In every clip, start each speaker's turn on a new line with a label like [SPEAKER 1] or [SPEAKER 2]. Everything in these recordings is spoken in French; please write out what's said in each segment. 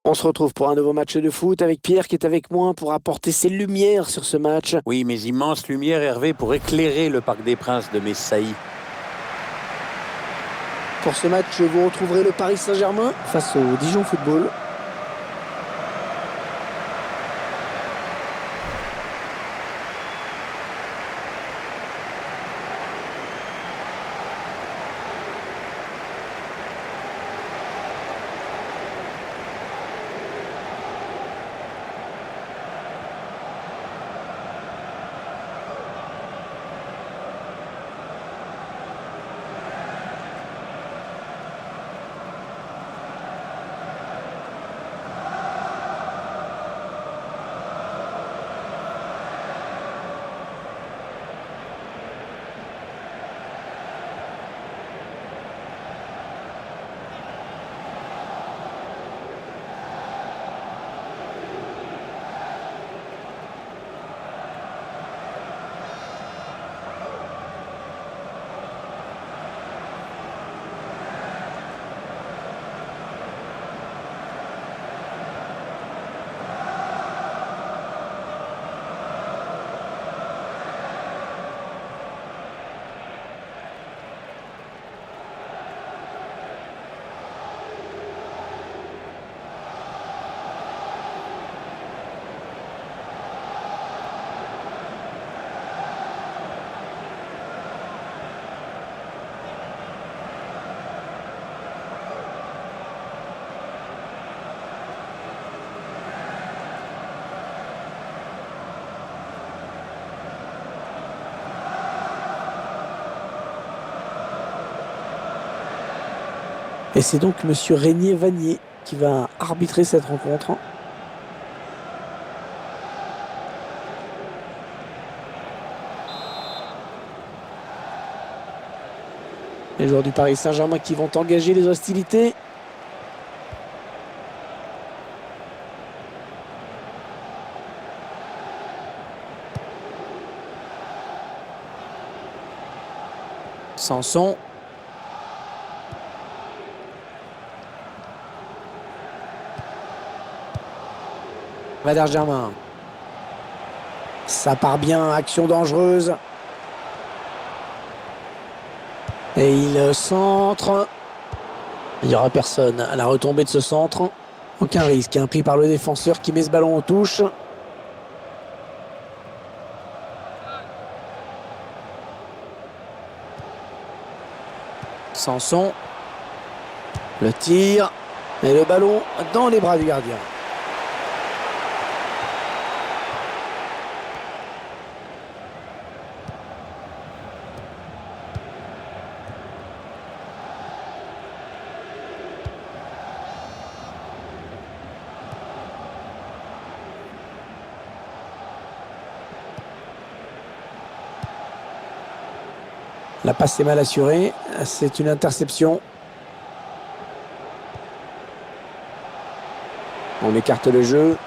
[SPEAKER 1] On se retrouve pour un nouveau match de foot avec Pierre qui est avec moi pour apporter ses lumières sur ce match.
[SPEAKER 2] Oui, mes immenses lumières, Hervé, pour éclairer le Parc des Princes de Messailly.
[SPEAKER 1] Pour ce match, vous retrouverez le Paris Saint-Germain face au Dijon Football. Et c'est donc Monsieur Régnier Vanier qui va arbitrer cette rencontre. Les joueurs du Paris Saint-Germain qui vont engager les hostilités. Sanson. Valère Germain. Ça part bien, action dangereuse. Et il centre. Il n'y aura personne à la retombée de ce centre. Aucun risque, pris par le défenseur qui met ce ballon en touche. Sanson. Le tir. Et le ballon dans les bras du gardien. La passe est mal assurée. C'est une interception. On écarte le jeu.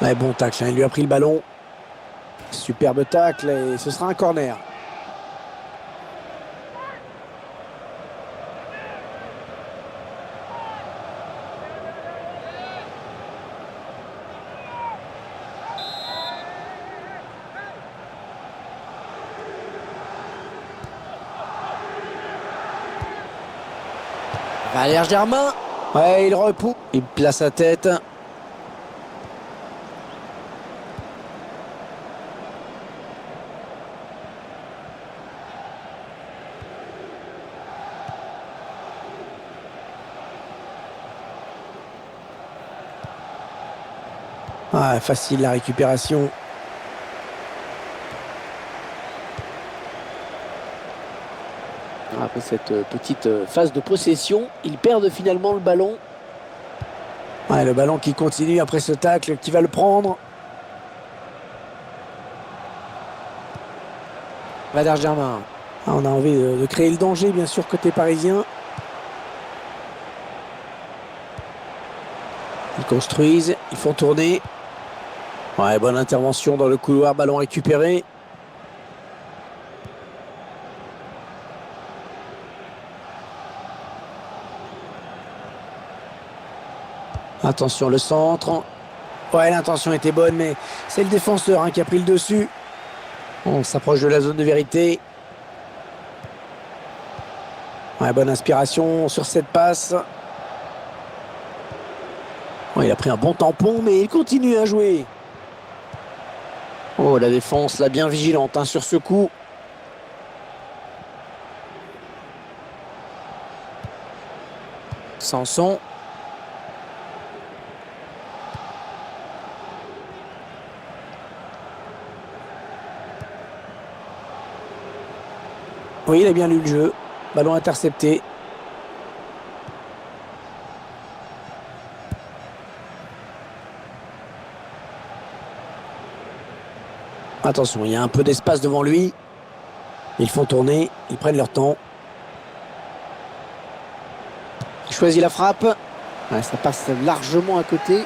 [SPEAKER 1] Ouais, bon tacle, il lui a pris le ballon. Superbe tacle et ce sera un corner. Valère Germain. Ouais, il repousse. Il place sa tête. Ah, facile la récupération. Après cette petite phase de possession, ils perdent finalement le ballon. Ouais, le ballon qui continue après ce tacle, qui va le prendre. Valère Germain. Ah, on a envie de créer le danger, bien sûr, côté parisien. Ils construisent, ils font tourner. Ouais, bonne intervention dans le couloir, ballon récupéré. Attention, le centre. Ouais, l'intention était bonne, mais c'est le défenseur qui a pris le dessus. On s'approche de la zone de vérité. Ouais, bonne inspiration sur cette passe. Ouais, il a pris un bon tampon, mais il continue à jouer. Oh, la défense, là, bien vigilante sur ce coup. Sanson. Oui, il a bien lu le jeu. Ballon intercepté. Attention, il y a un peu d'espace devant lui. Ils font tourner, ils prennent leur temps. Il choisit la frappe. Ouais, ça passe largement à côté.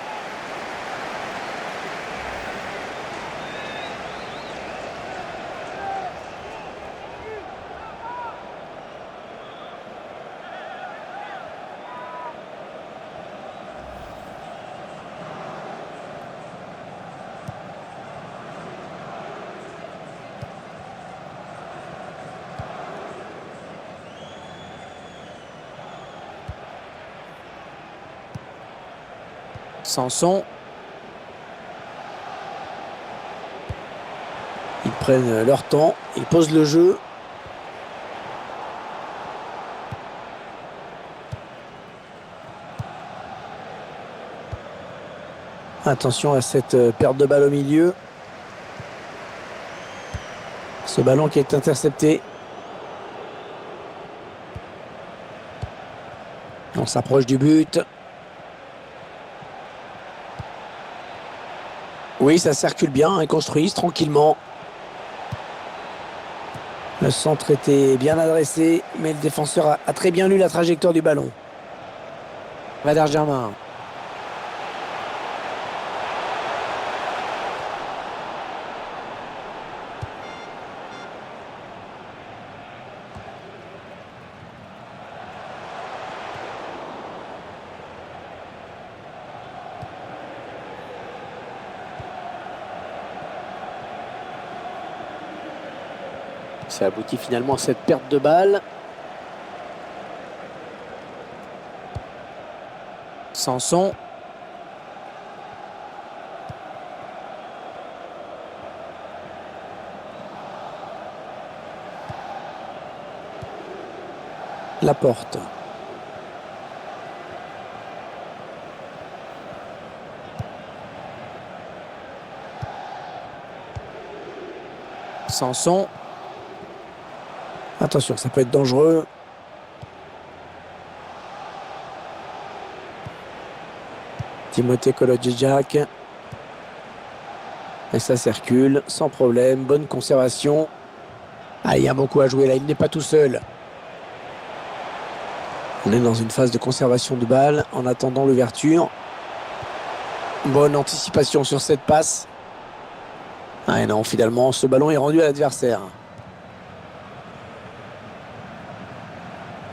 [SPEAKER 1] Sanson. Ils prennent leur temps, ils posent le jeu. Attention à cette perte de balle au milieu. Ce ballon qui est intercepté. On s'approche du but. Oui, ça circule bien, ils construisent tranquillement. Le centre était bien adressé, mais le défenseur a très bien lu la trajectoire du ballon. Valère Germain. Ça aboutit finalement à cette perte de balle. Sanson. Laporte. Sanson. Attention, ça peut être dangereux. Timothée Kolodjidjak. Et ça circule sans problème. Bonne conservation. Ah, il y a beaucoup à jouer là. Il n'est pas tout seul. On est dans une phase de conservation de balle en attendant l'ouverture. Bonne anticipation sur cette passe. Ah et non, finalement, ce ballon est rendu à l'adversaire.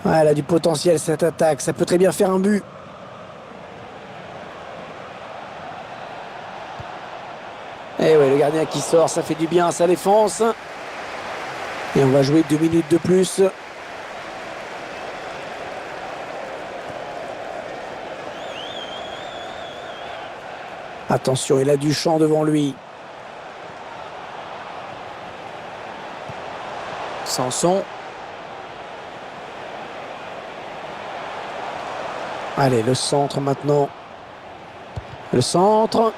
[SPEAKER 1] Ah, elle a du potentiel cette attaque. Ça peut très bien faire un but. Et ouais, le gardien qui sort, ça fait du bien à sa défense. Et on va jouer 2 minutes de plus. Attention, il a du champ devant lui. Sanson. Allez, le centre maintenant. Le centre.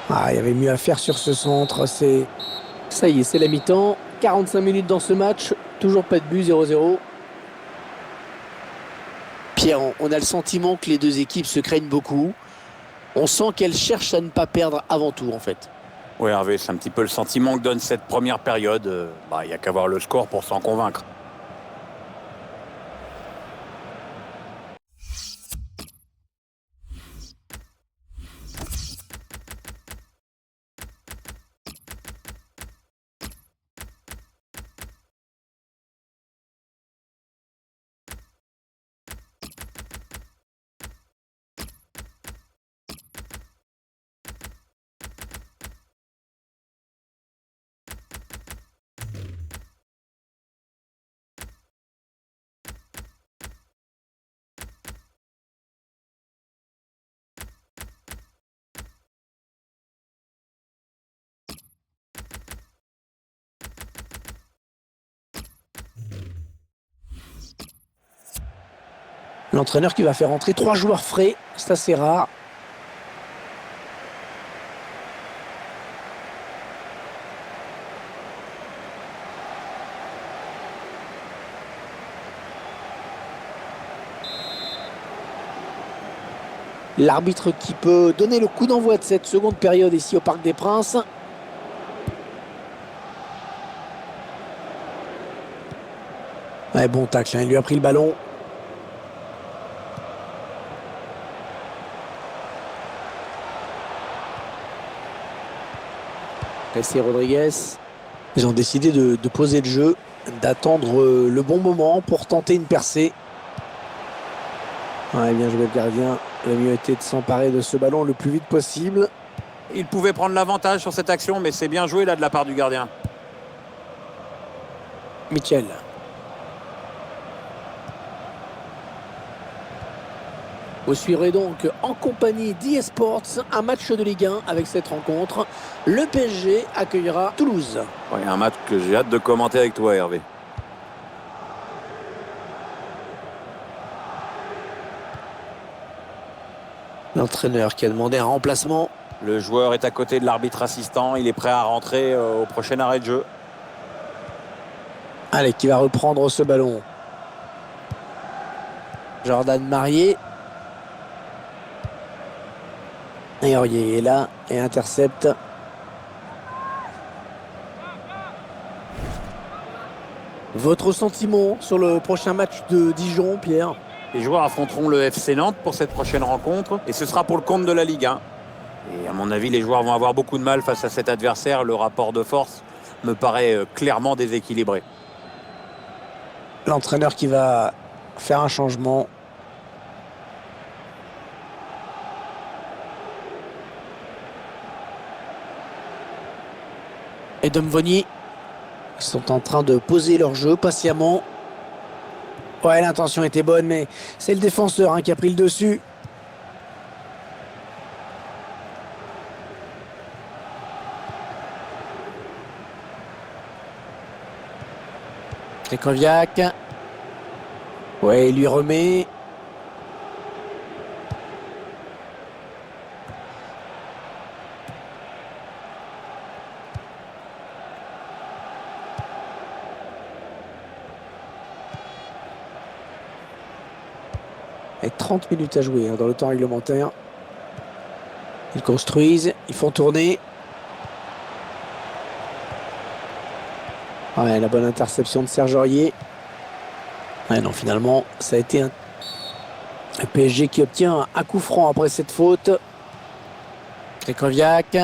[SPEAKER 1] Ah, il y avait mieux à faire sur ce centre. Ça y est, c'est la mi-temps. 45 minutes dans ce match. Toujours pas de but, 0-0. Pierre, on a le sentiment que les deux équipes se craignent beaucoup. On sent qu'elles cherchent à ne pas perdre avant tout, en fait.
[SPEAKER 2] Oui, Hervé, c'est un petit peu le sentiment que donne cette première période. Il n'y a qu'à voir le score pour s'en convaincre.
[SPEAKER 1] L'entraîneur qui va faire entrer 3 joueurs frais, c'est assez rare. L'arbitre qui peut donner le coup d'envoi de cette seconde période ici au Parc des Princes. Ouais, bon tacle, hein, il lui a pris le ballon. Jessé Rodriguez. Ils ont décidé de poser le jeu, d'attendre le bon moment pour tenter une percée. Ouais, bien joué le gardien. Le mieux était de s'emparer de ce ballon le plus vite possible.
[SPEAKER 2] Il pouvait prendre l'avantage sur cette action, mais c'est bien joué là de la part du gardien.
[SPEAKER 1] Michel. Vous suivrez donc en compagnie d'eSports un match de Ligue 1 avec cette rencontre. Le PSG accueillera Toulouse.
[SPEAKER 2] Ouais, un match que j'ai hâte de commenter avec toi, Hervé.
[SPEAKER 1] L'entraîneur qui a demandé un remplacement.
[SPEAKER 2] Le joueur est à côté de l'arbitre assistant. Il est prêt à rentrer au prochain arrêt de jeu.
[SPEAKER 1] Allez, qui va reprendre ce ballon. Jordan Marié. Et Aurier est là et intercepte. Votre sentiment sur le prochain match de Dijon, Pierre?
[SPEAKER 2] Les joueurs affronteront le FC Nantes pour cette prochaine rencontre. Et ce sera pour le compte de la Ligue 1. Et à mon avis, les joueurs vont avoir beaucoup de mal face à cet adversaire. Le rapport de force me paraît clairement déséquilibré.
[SPEAKER 1] L'entraîneur qui va faire un changement. Et Domvoni. Ils sont en train de poser leur jeu patiemment. Ouais, l'intention était bonne, mais c'est le défenseur qui a pris le dessus. Krychowiak. Ouais, il lui remet. Et 30 minutes à jouer dans le temps réglementaire. Ils construisent, ils font tourner. Ouais, la bonne interception de Serge Aurier. Ouais, non, finalement, ça a été un PSG qui obtient un coup franc après cette faute. Krychowiak.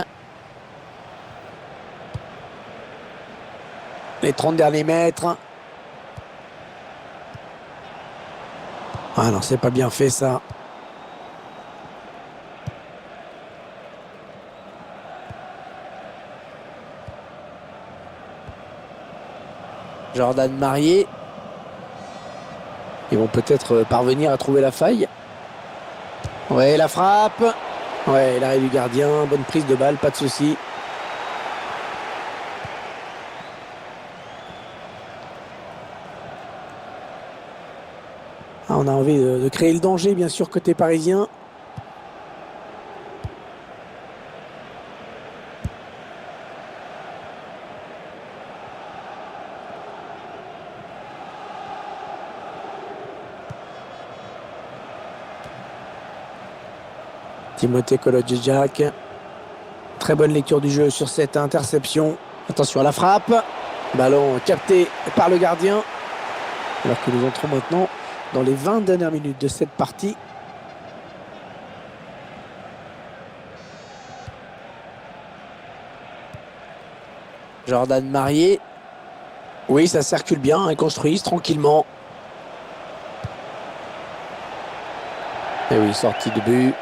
[SPEAKER 1] Les 30 derniers mètres. Ah non, c'est pas bien fait ça. Jordan Marié. Ils vont peut-être parvenir à trouver la faille. Ouais, la frappe. Ouais, l'arrêt du gardien. Bonne prise de balle, pas de souci. Ah, on a envie de créer le danger, bien sûr, côté parisien. Timothée Kolodjidjak. Très bonne lecture du jeu sur cette interception. Attention à la frappe. Ballon capté par le gardien. Alors que nous entrons maintenant dans les 20 dernières minutes de cette partie. Jordan Marié. Oui, ça circule bien. Ils construisent tranquillement. Et oui, sortie de but.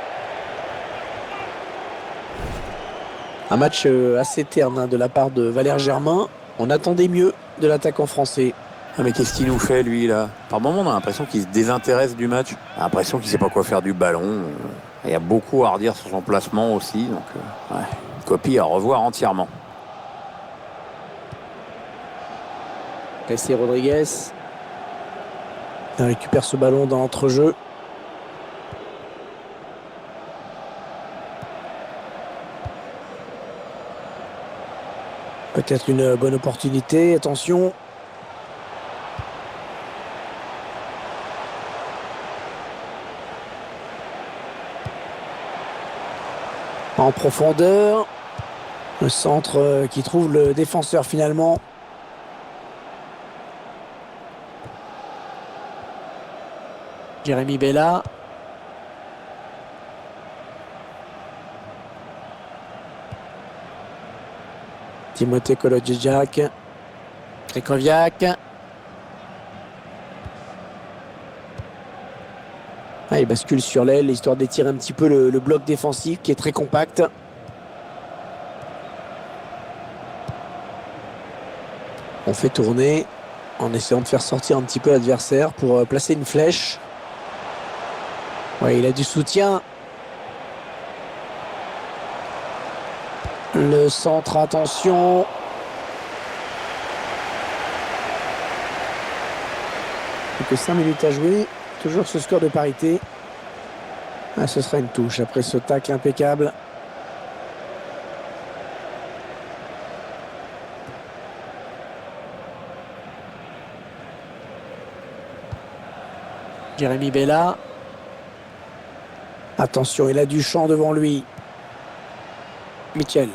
[SPEAKER 1] Un match assez terne de la part de Valère Germain. On attendait mieux de l'attaquant français.
[SPEAKER 2] Ah mais qu'est-ce qu'il nous fait lui là? Par moments on a l'impression qu'il se désintéresse du match. On a l'impression qu'il sait pas quoi faire du ballon. Il y a beaucoup à redire sur son placement aussi. Donc ouais, une copie à revoir entièrement.
[SPEAKER 1] Jessé Rodriguez. Il récupère ce ballon dans l'entrejeu. Peut-être une bonne opportunité, attention. En profondeur. Le centre qui trouve le défenseur finalement. Jérémy Bella. Timothée Kolodjidjak. Krychowiak. Ah, il bascule sur l'aile, histoire d'étirer un petit peu le bloc défensif qui est très compact. On fait tourner en essayant de faire sortir un petit peu l'adversaire pour placer une flèche. Ouais, il a du soutien. Le centre, attention. Plus que 5 minutes à jouer. Toujours ce score de parité. Ah, ce sera une touche après ce tacle impeccable. Jérémy Bella. Attention, il a du champ devant lui. Mitchell.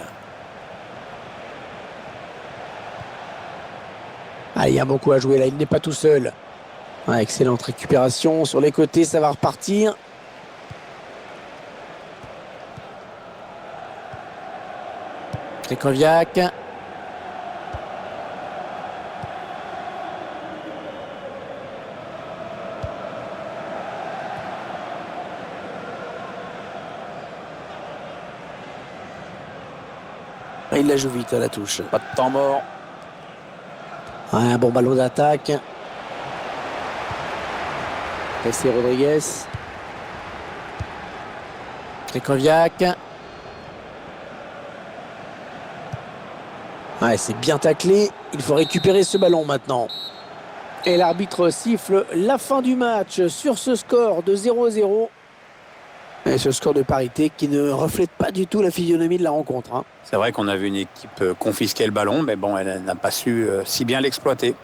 [SPEAKER 1] Ah, il y a beaucoup à jouer là, il n'est pas tout seul. Ah, excellente récupération sur les côtés, ça va repartir. Krychowiak. Il la joue vite à la touche.
[SPEAKER 2] Pas de temps mort.
[SPEAKER 1] Un bon ballon d'attaque. Jessé Rodriguez. Krychowiak. Ouais, c'est bien taclé. Il faut récupérer ce ballon maintenant. Et l'arbitre siffle la fin du match sur ce score de 0-0. Et ce score de parité qui ne reflète pas du tout la physionomie de la rencontre.
[SPEAKER 2] C'est vrai qu'on a vu une équipe confisquer le ballon, mais bon, elle n'a pas su si bien l'exploiter.